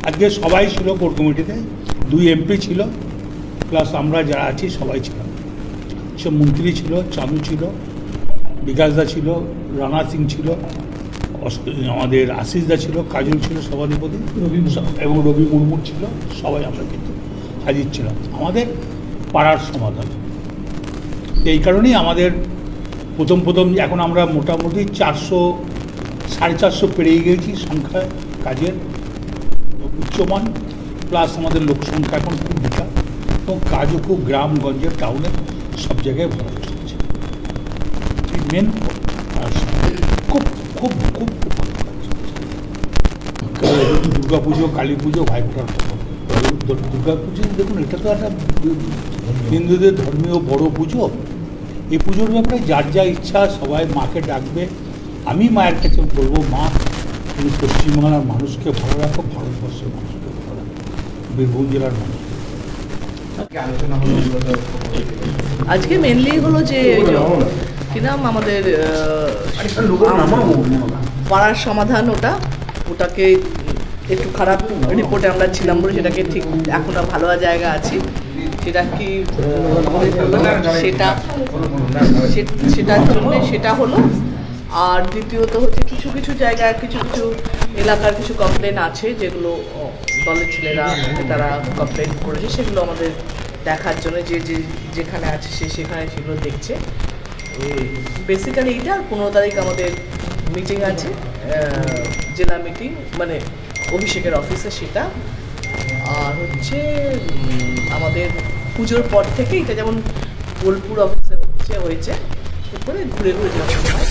আজকে সবাই ছিল কোর কমিটিতে, 2 এমপি ছিল, প্লাস আমরা যারা আছি সবাই ছিলাম। সব মন্ত্রী ছিল, চাঁদু ছিল, বিকাশদা ছিল, রানা সিং ছিল, আমাদের আশিসদা ছিল, কাজল ছিল সভাধিপতি, এবং রবি মুর্মু ছিল। সবাই আমরা কিন্তু হাজির ছিলাম আমাদের পাড়ার সমাধান। এই কারণেই আমাদের প্রথম এখন আমরা মোটামুটি 400-450 পেরিয়ে গেছি সংখ্যায় কাজের উচ্চমান, প্লাস আমাদের লোক সংখ্যা এখন খুব বিশাল এবং কাজও খুব গ্রামগঞ্জের টাউনে সব জায়গায় ভালো চলছে। মেন খুব খুব খুব দুর্গা পুজো, কালী পুজো, ভাইফোঁটার দুর্গা পুজো দেখুন, এটা তো একটা হিন্দুদের ধর্মীয় বড় পুজো। এই পুজোর ব্যাপারে যার যা ইচ্ছা সবাই মাকে ডাকবে। আমি মায়ের কাছে বলবো, মা তুমি পশ্চিমবাংলার মানুষকে ভালো রাখো, ভারতবর্ষের মানুষকে ভালো রাখো, বীরভূম জেলার মানুষকে। আজকে মেনলি হলো যে কি নাম আমাদের পাড়ার সমাধান, ওটাকে একটু খারাপ রিপোর্টে আমরা ছিলাম বলে সেটাকে ঠিক এখন ভালো জায়গা আছি। সেটা কি সেটার জন্য সেটা হলো। আর দ্বিতীয়ত হচ্ছে কিছু কিছু জায়গায় কিছু কিছু এলাকার কিছু কমপ্লেন আছে যেগুলো দলের ছেলেরা তারা কমপ্লেন করেছে, সেগুলো আমাদের দেখার জন্য যেখানে আছে সেখানে সেগুলো দেখছে। বেসিক্যালি এইটা 15 তারিখ আমাদের মিটিং আছে, জেলা মিটিং, মানে অভিষেকের অফিসে সেটা। আর হচ্ছে আমাদের পুজোর পর থেকে এটা যেমন বোলপুর অফিসে হয়েছে, এরপরে ঘুরে ঘুরে যাওয়া হয়।